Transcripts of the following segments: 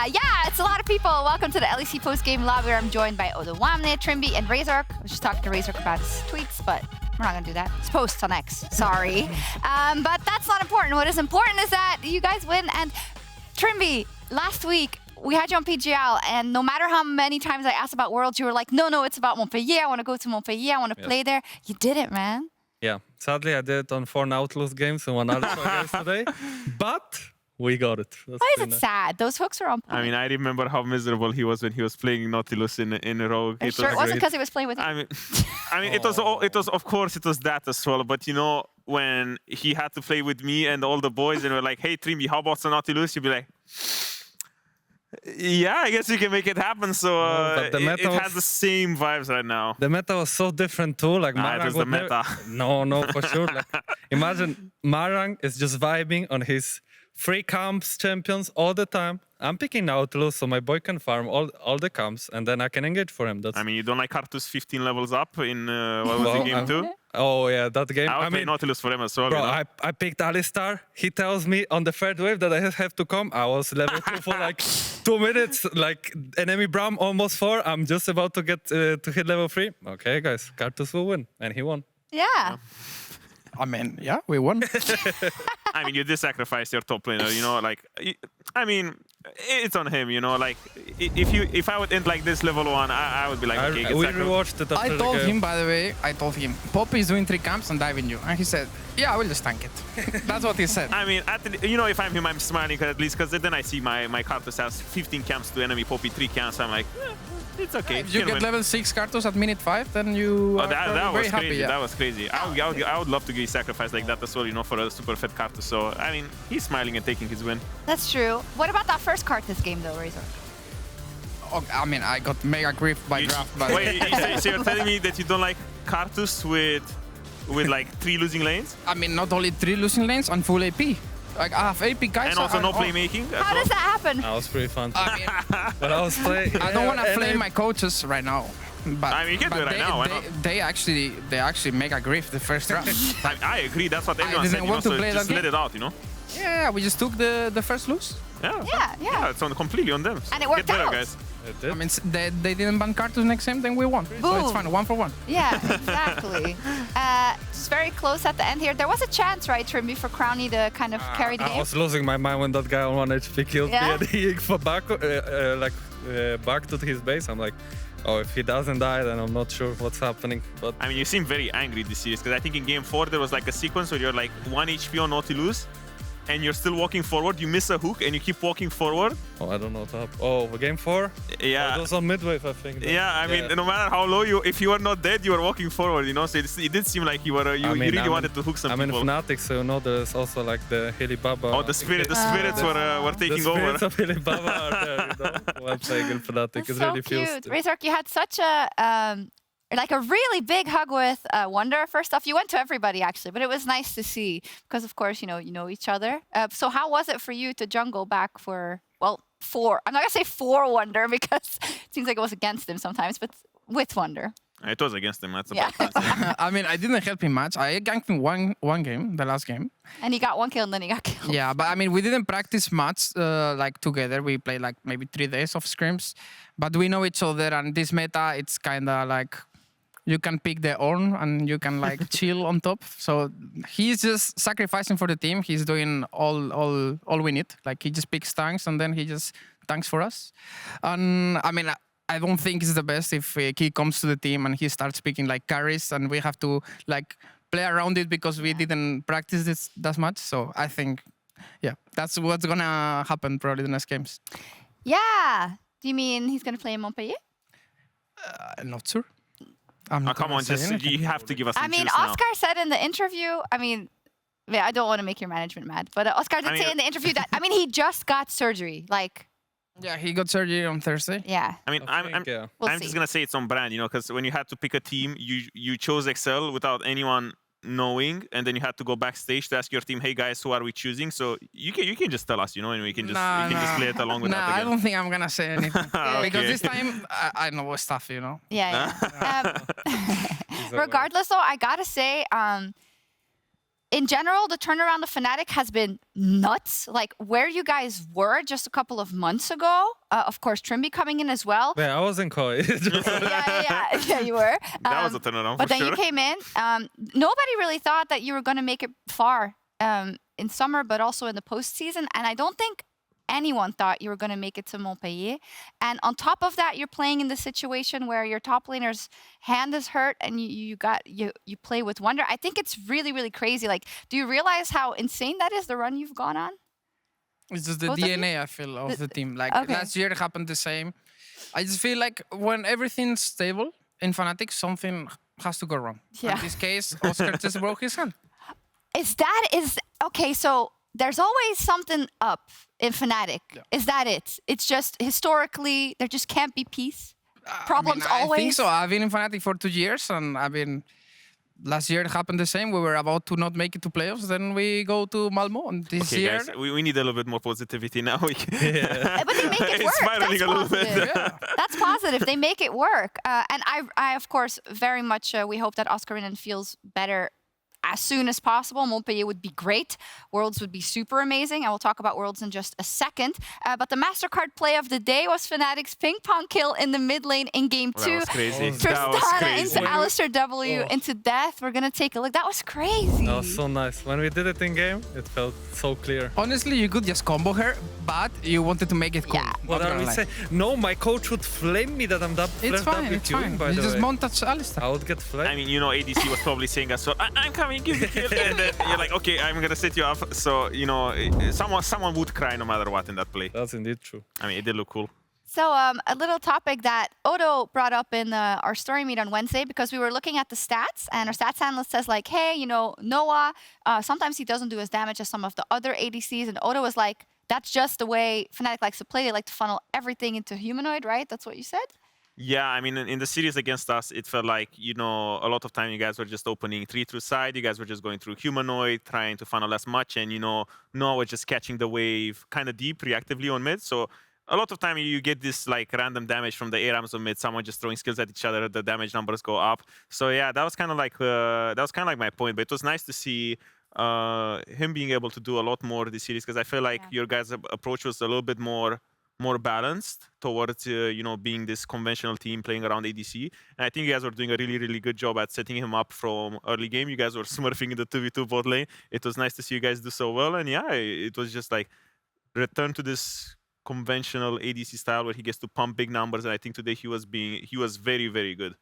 Yeah, it's a lot of people. Welcome to the LEC post-game lab where I'm joined by Odoamne, Trymbi, and Razork. I was just talking to Razork about his tweets, but we're not going to do that. It's posts on X. Sorry. But that's not important. What is important is that you guys win. And Trymbi, last week, we had you on PGL, and no matter how many times I asked about Worlds, you were like, no, it's about Montpellier. I want to go to Montpellier. I want to play there. You did it, man. Yeah, sadly, I did it on 4 Nautilus games and 1 Alpha games today. But we got it. Why is it sad? Those hooks are on point. I mean, I remember how miserable he was when he was playing Nautilus in Rogue. It sure wasn't because he was playing with you. I mean, it was of course it was that as well. But you know, when he had to play with me and all the boys, and we're like, "Hey, Trymbi, how about some Nautilus?" You'd be like, "Yeah, I guess you can make it happen." So it has the same vibes right now. The meta was so different too. Like it was the meta. No, for sure. Like, imagine Marang is just vibing on his free camps champions all the time. I'm picking Nautilus so my boy can farm all the camps and then I can engage for him. I mean, you don't like Karthus 15 levels up in what was the game 2? Oh yeah, that game. I mean Nautilus for him as well. Bro, you know? I picked Alistar. He tells me on the third wave that I have to come. I was level 2 for like 2 minutes. Like enemy Bram almost 4. I'm just about to get to hit level 3. Okay, guys, Karthus will win, and he won. Yeah. I mean, yeah, we won. I mean, you did sacrifice your top laner, you know, like, I mean, it's on him, you know, like, if I would end like this level 1, I would be like, okay, we rewatched it. I told him, by the way, Poppy is doing 3 camps and diving you. And he said, yeah, I will just tank it. That's what he said. I mean, you know, if I'm him, I'm smiling at least, because then I see my Karthus has 15 camps to enemy Poppy, 3 camps, I'm like, it's okay. If you get level 6 Karthus at minute 5, then you are that very was happy. Crazy. Yeah. That was crazy. I would love to get sacrificed like that as well, you know, for a super fed Karthus. So, I mean, he's smiling and taking his win. That's true. What about that first Karthus game, though, Razor? Oh, I mean, I got mega griefed by draft. But wait, so you're telling me that you don't like Karthus with like 3 losing lanes? I mean, not only 3 losing lanes on full AP. Like, I have AP guys. And also no playmaking? How does that happen? That was pretty fun. I mean, but I was playing. I don't want to flame my coaches right now. But, I mean, you can do it right now. They actually mega grief the first round. I agree. That's what everyone said. You know, so just let it out, you know? Yeah, we just took the first lose. Yeah. It's completely on them. And it worked Get better, out. guys. I mean, they didn't ban Karthus next game, then we won. Boom. So it's fine, 1 for 1. Yeah, exactly. Just very close at the end here. There was a chance, right, Trymbi, for Crowny to kind of carry the game? I was losing my mind when that guy on 1 HP killed me and he back to his base. I'm like, oh, if he doesn't die, then I'm not sure what's happening. But I mean, you seem very angry this series, because I think in game 4 there was like a sequence where you're like 1 HP on Nautilus, and you're still walking forward, you miss a hook, and you keep walking forward. Oh, I don't know what happened. Oh, game 4? Yeah. It was on midwave, I think. Yeah, I mean, no matter how low if you were not dead, you were walking forward, you know? So it did seem like you really wanted to hook some people. I'm in Fnatic, so you know there's also like the Hilly Baba. Oh, the spirits were taking over. The spirits of Hilly Baba are there, you know? While playing in Fnatic. That's it so really feels... cute. Razork, you had such a... like a really big hug with Wonder. First off, you went to everybody actually, but it was nice to see because, of course, you know each other. So how was it for you to jungle back for, well, 4? I'm not gonna say 4 Wonder because it seems like it was against him sometimes, but with Wonder. It was against him. That's I mean, I didn't help him much. I ganked him one game, the last game. And he got 1 kill and then he got killed. Yeah, but I mean, we didn't practice much like together. We played like maybe 3 days of scrims, but we know each other. And this meta, it's kind of like you can pick the Ornn and you can like chill on top. So he's just sacrificing for the team. He's doing all we need. Like he just picks tanks and then he just tanks for us. And I mean, I don't think it's the best if he comes to the team and he starts picking like carries and we have to like play around it because we didn't practice this that much. So I think, yeah, that's what's gonna happen probably the next games. Yeah. Do you mean he's gonna play in Montpellier? Not sure. I'm not come on, you have to give us some I mean, juice Oscar now. said in the interview, I mean, yeah, I don't want to make your management mad, but Oscar did say in the interview that, I mean, he just got surgery. Like, yeah, he got surgery on Thursday. Yeah. I mean, I'm just going to say it's on brand, you know, because when you had to pick a team, you chose Excel without anyone knowing, and then you had to go backstage to ask your team, hey guys, who are we choosing? So you can just tell us, you know, and we can just play it along with that again. I don't think I'm gonna say anything because this time I know stuff, you know. Yeah. Regardless, though, I gotta say, in general, the turnaround of Fnatic has been nuts. Like where you guys were just a couple of months ago. Of course, Trymbi coming in as well. Yeah, I was in Koi. Yeah, you were. That was a turnaround but for then sure. you came in. Nobody really thought that you were going to make it far in summer, but also in the postseason. And I don't think anyone thought you were going to make it to Montpellier. And on top of that, you're playing in the situation where your top laner's hand is hurt and you play with Wonder. I think it's really, really crazy. Like, do you realize how insane that is, the run you've gone on? It's just the Both of you? DNA, I feel, of the team. Like Okay. last year, it happened the same. I just feel like when everything's stable in Fnatic, something has to go wrong. Yeah. In this case, Oscar just broke his hand. Okay, so there's always something up in Fnatic. Yeah. Is that it? It's just historically, there just can't be peace? Problems I always? think so. I've been in Fnatic for 2 years, and last year it happened the same. We were about to not make it to playoffs, then we go to Malmo. And this Okay, year, guys, we need a little bit more positivity now. But they make it It's work. spiraling That's a little bit. positive. Yeah. That's positive. They make it work. And I, of course, very much, we hope that Oscarinen feels better as soon as possible. Montpellier would be great. Worlds would be super amazing. And we'll talk about Worlds in just a second. But the MasterCard play of the day was Fnatic's ping pong kill in the mid lane in game That 2. was crazy. That was Tristana crazy. into Alistair W into death. We're going to take a look. That was crazy. That was so nice. When we did it in game, it felt so clear. honestly, you could just combo her, but you wanted to make it cool. Yeah. What Not are gonna we lie. saying? No, my coach would flame me that I'm It's fine, it's fine. by You the just way. montage Alistair. I would get flamed. I mean, you know, ADC was probably saying as well, I'm coming, give me kill. And then you're like, okay, I'm going to set you up. So, you know, someone would cry no matter what in that play. That's indeed true. I mean, it did look cool. So a little topic that Odo brought up in our story meet on Wednesday, because we were looking at the stats, and our stats analyst says like, hey, you know, Noah, sometimes he doesn't do as damage as some of the other ADCs. And Odo was like, that's just the way Fnatic likes to play. They like to funnel everything into humanoid, right? That's what you said? Yeah, I mean, in the series against us, it felt like, you know, a lot of time you guys were just opening 3 through side. You guys were just going through humanoid, trying to funnel as much. And, you know, Noah was just catching the wave kind of deep reactively on mid. So a lot of time you get this like random damage from the ARAMs on mid, someone just throwing skills at each other, the damage numbers go up. So yeah, that was kind of like my point. But it was nice to see him being able to do a lot more this series, because I feel like your guys' approach was a little bit more balanced towards you know, being this conventional team playing around ADC. And I think you guys were doing a really, really good job at setting him up from early game. You guys were smurfing in the 2v2 bot lane. It was nice to see you guys do so well. And yeah, it was just like return to this conventional ADC style where he gets to pump big numbers. And I think today he was very, very good.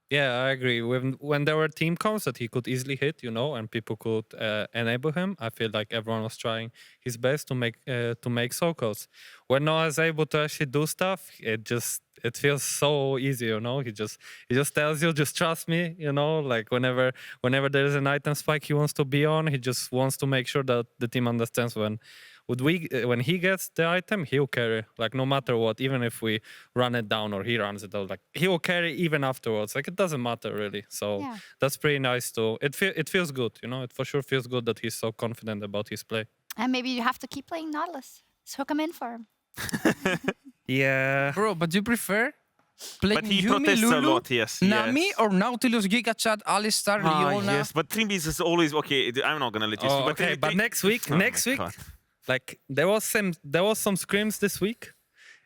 Yeah, I agree. When there were team comps that he could easily hit, you know, and people could enable him, I feel like everyone was trying his best to make circles. When Noah is able to actually do stuff, it feels so easy, you know. He just tells you, just trust me, you know. Like whenever there is an item spike he wants to be on, he just wants to make sure that the team understands when he gets the item, he'll carry, like no matter what, even if we run it down or he runs it out, like he will carry even afterwards. Like it doesn't matter really. So Yeah. that's pretty nice too. It feels good, you know. It for sure feels good that he's so confident about his play. And maybe you have to keep playing Nautilus. Just hook him in for him. Yeah. Bro, but you prefer playing But he Yumi, protests a Lulu, lot, yes. Nami, yes. or Nautilus, Giga Chat, Alistar, Leona? Yes, but Trymbi is always okay. I'm not gonna let you. Oh, but okay, but next week, Oh my next week, God. like there was some scrims this week,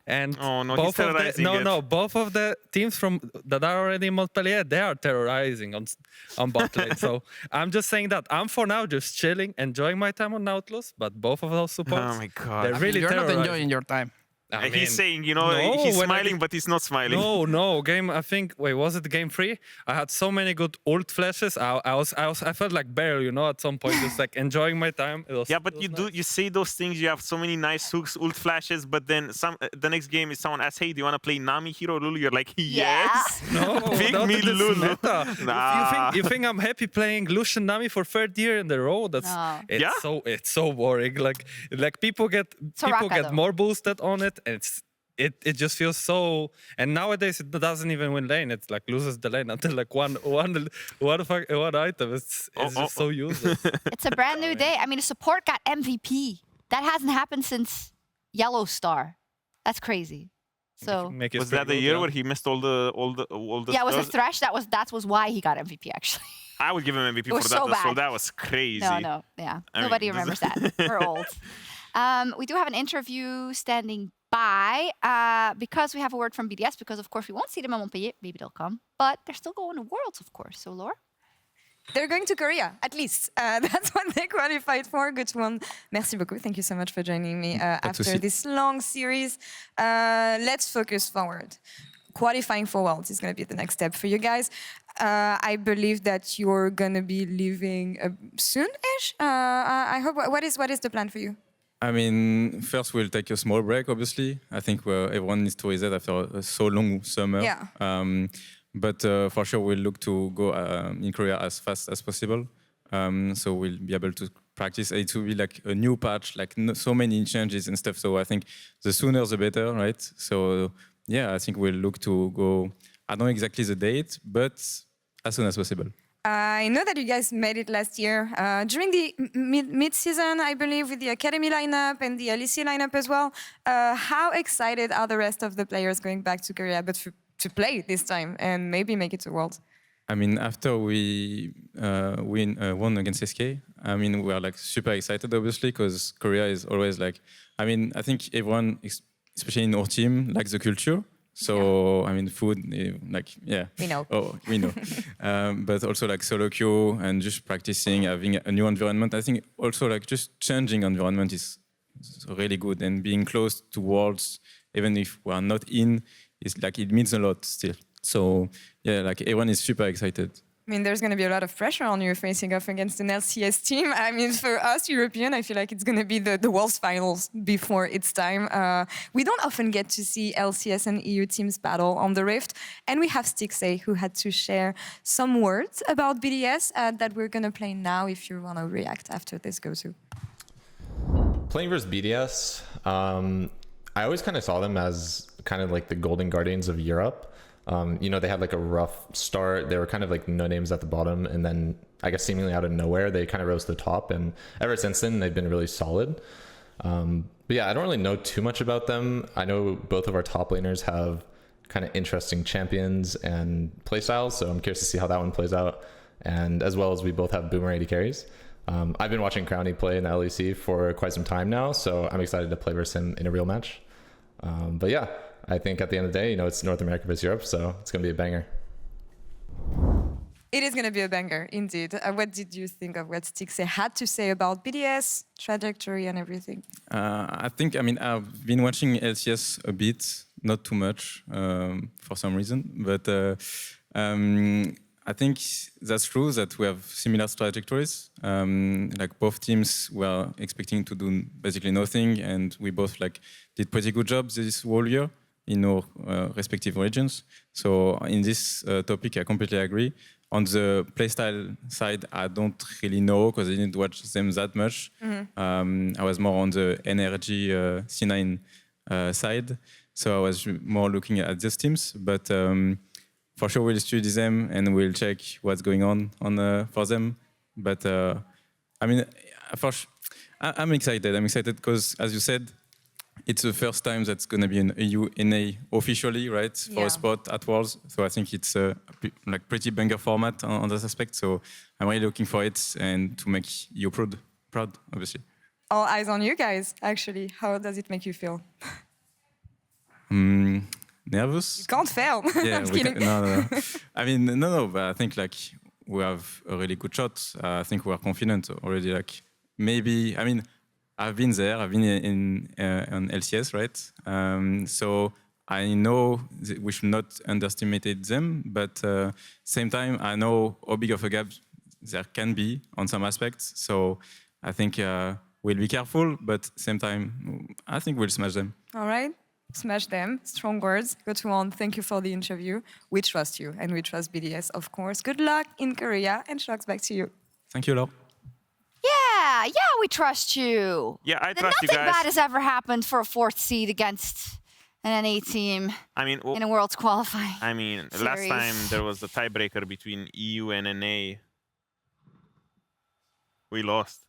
and Oh, no, he's terrorizing it. both of the teams that are already in Montpellier, they are terrorizing on bot lane. So I'm just saying that I'm for now just chilling, enjoying my time on Nautilus, but both of those supports, Oh my God. they're I mean, really you're not terrorizing. enjoying your time. I mean, He's saying, you know, no, he's when I smiling, did- but he's not smiling. No, game. I think. Wait, was it game 3? I had so many good ult flashes. I felt like Beryl, you know, at some point, just like enjoying my time. Yeah, but you say those things. You have so many nice hooks, ult flashes, but then the next game is someone asks, "Hey, do you want to play Nami, Hero, Lulu?" You're like, "Yes." No, Pick not me in this Lulu. meta. Nah. You think I'm happy playing Lucian Nami for 3rd year in a row? No. It's so boring. Like people get Soraka, though. more boosted on it, and it just feels so. And nowadays it doesn't even win lane. It's like loses the lane until like one item. It's just so useless. It's a brand new day. I mean, a support got MVP. That hasn't happened since Yellow Star. That's crazy. So was that the year where he missed all the yeah, it was a stars? Thresh. That was why he got MVP actually. I would give him MVP for was that. so bad. So that was crazy. No, yeah, I mean, nobody this- remembers that. We're old. We do have an interview standing by because we have a word from BDS. Because of course we won't see them in Montpellier. Maybe they'll come, but they're still going to Worlds, of course. So Laura. They're going to Korea, at least. That's what they qualified for. Good one. Merci beaucoup. Thank you so much for joining me after this long series. Let's focus forward. Qualifying for Worlds is going to be the next step for you guys. I believe that you're going to be leaving soon-ish. I hope. What is the plan for you? I mean, first we'll take a small break, obviously. I think everyone needs to reset after a so long summer. Yeah. But for sure, we'll look to go in Korea as fast as possible. So we'll be able to practice. It will be like a new patch, like so many changes and stuff. So I think the sooner the better, right? So yeah, I think we'll look to go. I don't know exactly the date, but as soon as possible. I know that you guys made it last year during the mid-season, I believe, with the Academy lineup and the LEC lineup as well. How excited are the rest of the players going back to Korea, but to play this time and maybe make it to Worlds? I mean, after we won against SK, I mean, we are like super excited, obviously, because Korea is always like, I mean, I think everyone, especially in our team, likes the culture. So, I mean, food, like, yeah. We know. Oh, we know. But also like solo queue and just practicing, having a new environment. I think also like just changing environment is really good, and being close to Worlds, even if we are not in, is like, it means a lot still. So yeah, like everyone is super excited. I mean, there's going to be a lot of pressure on you facing off against an LCS team. I mean, for us European, I feel like it's going to be the Worlds finals before its time. We don't often get to see LCS and EU teams battle on the Rift. And we have Stixay, who had to share some words about BDS that we're going to play now if you want to react after this go-to. Playing versus BDS, I always kind of saw them as kind of like the Golden Guardians of Europe. You know, they had like a rough start. They were kind of like no names at the bottom. And then I guess seemingly out of nowhere, they kind of rose to the top. And ever since then, they've been really solid. But yeah, I don't really know too much about them. I know both of our top laners have kind of interesting champions and playstyles. So I'm curious to see how that one plays out. And as well as we both have boomer AD carries. I've been watching Crowny play in the LEC for quite some time now. So I'm excited to play versus him in a real match. But yeah. I think at the end of the day, you know, it's North America versus Europe, so it's going to be a banger. It is going to be a banger, indeed. What did you think of what Stixay had to say about BDS, trajectory, and everything? I think, I mean, I've been watching LCS a bit, not too much for some reason, but I think that's true that we have similar trajectories. Like both teams were expecting to do basically nothing, and we both like did pretty good jobs this whole year in our respective regions. So in this topic, I completely agree. On the playstyle side, I don't really know because I didn't watch them that much. I was more on the NRG C9 side. So I was more looking at these teams. But for sure, we'll study them and we'll check what's going on for them. But I mean, I'm excited. I'm excited because, as you said, it's the first time that's going to be an EU NA officially, right, for a spot at Worlds. So I think it's a like pretty banger format on that aspect. So I'm really looking for it and to make you proud, obviously. All eyes on you guys, actually. How does it make you feel? Nervous? You can't fail. Yeah, I'm kidding. No. I mean, no, but I think like we have a really good shot. I think we are confident already. Like maybe, I mean, I've been there. I've been on LCS, right? So I know we should not underestimate them, but same time, I know how big of a gap there can be on some aspects. So I think we'll be careful, but same time, I think we'll smash them. All right. Smash them. Strong words. Go to on. Thank you for the interview. We trust you, and we trust BDS, of course. Good luck in Korea, and Sjokz, back to you. Thank you, Laure. Yeah, we trust you. Yeah, I trust you guys. Nothing bad has ever happened for a fourth seed against an NA team in a Worlds qualifying. I mean, series. last time there was a tiebreaker between EU and NA. We lost.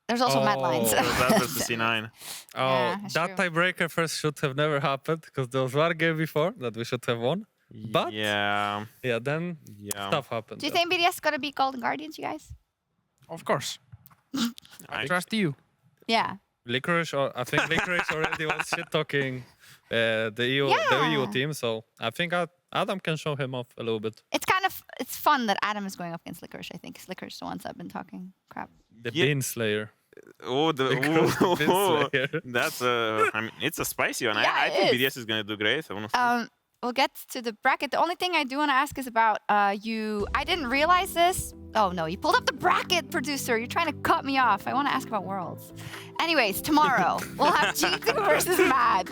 There's also Mad Lions. That versus C9. Oh, Yeah, that's that true. tiebreaker first should have never happened because there was one game before that we should have won. But yeah, then stuff happened. Do you think BDS is gonna beat Golden Guardians, you guys? Of course. I I- trust you. Yeah. Licorice, or I think Licorice already was shit talking the EU Yeah. team, so I think Adam can show him off a little bit. It's fun that Adam is going up against Licorice, I think. 'Cause Licorice is the ones that have been talking crap. The Yeah. Bean Slayer. Oh, Licorice the Bean Slayer. that's I mean, it's a spicy one. Yeah, I it think is. BDS is gonna do great. Honestly. We'll get to the bracket. The only thing I do want to ask is about you. I didn't realize this. Oh no, you pulled up the bracket, producer. You're trying to cut me off. I want to ask about Worlds. Anyways, tomorrow we'll have G2 versus Mad.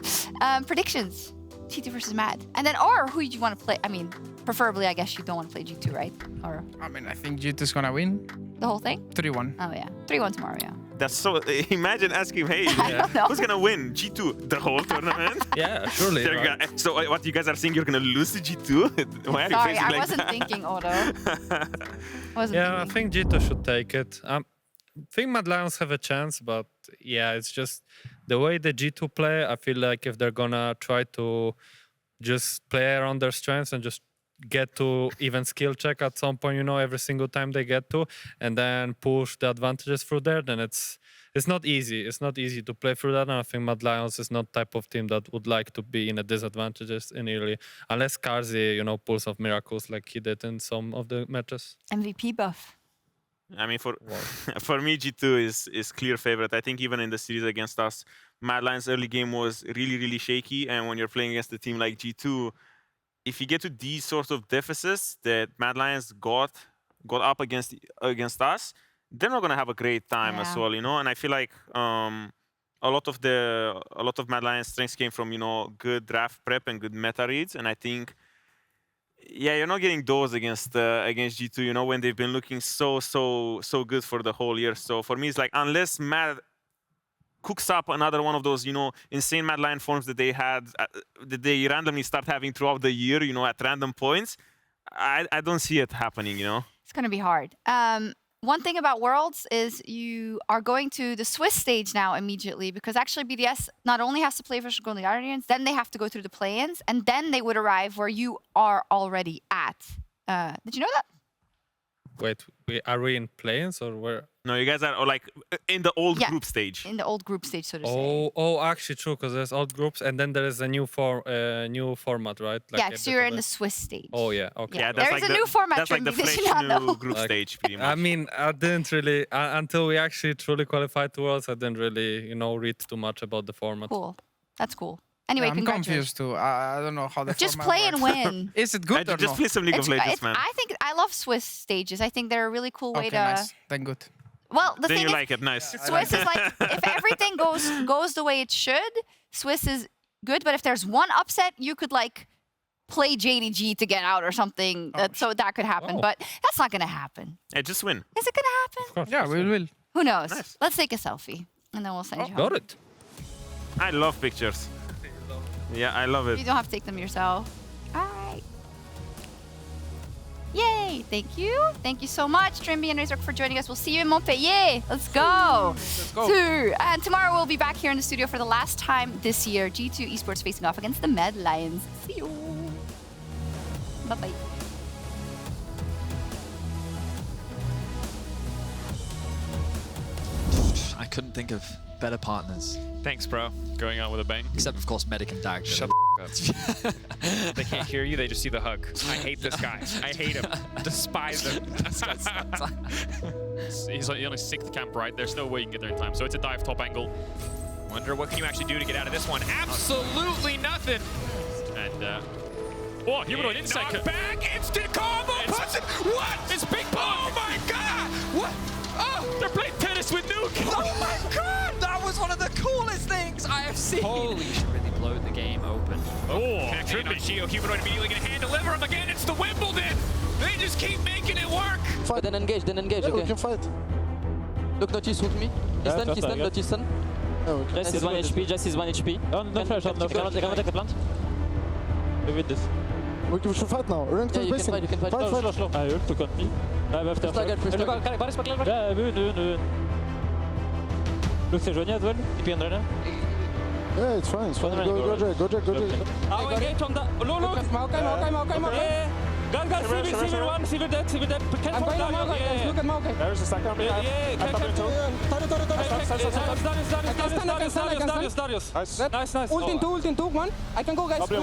Predictions. G2 versus Mad. And then, or who you want to play? I mean, preferably, I guess you don't want to play G2, right? Or I mean, I think G2 is gonna win. the whole thing? 3-1. Oh yeah, 3-1 tomorrow. Yeah. That's so. Imagine asking, hey, I don't know. who's gonna win G2 the whole tournament? Yeah, surely. They're right? gonna- so what you guys are saying? You're gonna lose to G2? Why are you Sorry, phrasing I like wasn't that? thinking, Odo. Wasn't Yeah, I thinking. think G2 should take it. I think Mad Lions have a chance, but yeah, it's just the way the G2 play. I feel like if they're gonna try to just play around their strengths and just get to even skill check at some point, every single time they get to, and then push the advantages through there, then it's not easy. It's not easy to play through that, and I think Mad Lions is not type of team that would like to be in a disadvantages in early, unless Karzi, pulls off miracles like he did in some of the matches. MVP buff. I mean, for me, G2 is clear favorite. I think even in the series against us, Mad Lions' early game was really, really shaky. And when you're playing against a team like G2, if you get to these sorts of deficits that Mad Lions got up against us, they're not gonna have a great time as well, And I feel like a lot of Mad Lions' strengths came from good draft prep and good meta reads, and I think. Yeah, you're not getting those against G2, when they've been looking so good for the whole year. So for me, it's like unless Mad cooks up another one of those, insane Mad Lion forms that they had, that they randomly start having throughout the year, at random points, I don't see it happening, It's going to be hard. One thing about Worlds is you are going to the Swiss stage now immediately, because actually BDS not only has to play versus Golden Guardians, then they have to go through the play-ins, and then they would arrive where you are already at. Did you know that? Wait, are we in play-ins or where? No, you guys are like in the old Yeah. group stage. In the old group stage, so to say. Oh, actually true, because there's old groups and then there is a new format, right? Like Yeah, so you're in the Swiss stage. Oh yeah, okay. Yeah, that's there's like a new format, That's like the Trymbi. Did you fresh not know? new group Like, stage, pretty much. I mean, I didn't really until we actually truly qualified to Worlds. I didn't really, read too much about the format. Cool. That's cool. Anyway, I'm congratulations. confused too. I don't know how the Just format play and works. win. Is it good or just no? play some League of Legends, man. I think I love Swiss stages. I think they're a really cool way Okay, to. nice. Then good. Well, the Then thing you is, like it, nice. Swiss is like if everything goes the way it should, Swiss is good. But if there's one upset, you could like play JDG to get out or something. So that could happen. Oh. But that's not gonna happen. Hey, just win. Is it gonna happen? Yeah, we will. Who knows? Nice. Let's take a selfie and then we'll send you home. Got it. I love pictures. Yeah, I love You it. don't have to take them yourself. All right. Yay! Thank you. Thank you so much, Trymbi and Razork, for joining us. We'll see you in Montpellier. Let's go. Let's go. And tomorrow we'll be back here in the studio for the last time this year. G2 Esports facing off against the Mad Lions. See you. Bye-bye. I couldn't think of better partners. Thanks, bro. Going out with a bang. Except, of course, Medic and Dag. Shut the up. They can't hear you, they just see the hug. I hate this guy. I hate him. Despise him. He's only 6th camp right. There's no way you can get there in time. So it's a dive top angle. Wonder what can you actually do to get out of this one? Absolutely nothing. And oh, humanoid inside cut. Back, instant combo. What? It's big ball. Oh my god. What? Oh, they're playing tennis with Nuke. Oh my god! That was one of the coolest things I have seen! Holy shit, really blowed the game open. Oh, Trymbi. Geo humanoid immediately gonna hand deliver him again. It's the Wimbledon. They just keep making it work. Then engage, okay. We can fight. Look, notice with me. Listen, listen. Just is 1 HP, just is 1 HP. No flash, no flash. Can take the plant? We win this. We should fight now. Run Yeah, you can fight. Fight. Stagger, push stagger. Ja, vi win. Look, c'est Johnny as well. TP and Rena. Yeah, it's fine. Go Jack. Oh, engage on that. Look. Okay. Guys, civil one, civil dead. Can fall down. Look at Maokai. There's a second. Yeah, Darius. Nice. Ult in two, one. I can go, guys. Step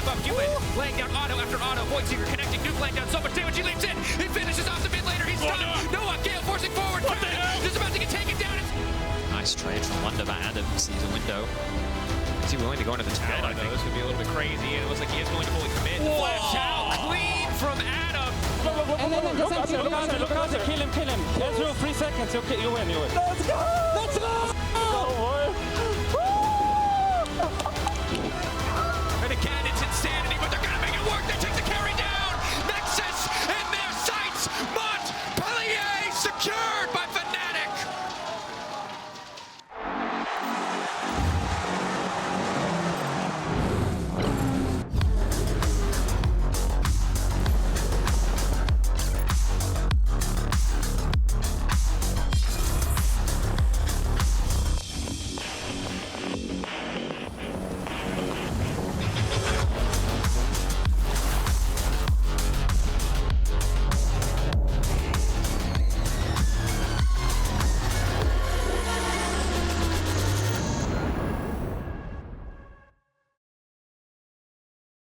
up, Ewan, laying down auto after auto. Voidseeker connecting, Nuke laying down so much damage. He leaps in. He finishes off the mid laner. He's stunned. Noah, Gale forcing forward. Just about to get taken down. Nice trade from Wonder by Adam. Sees a window. Is he willing to go into the tower? I know this could be a little bit crazy, and it looks like he is going to fully commit. The flash out clean from Adam. And then look out, kill him. Ezreal, 3 seconds. Okay, you win. Let's go!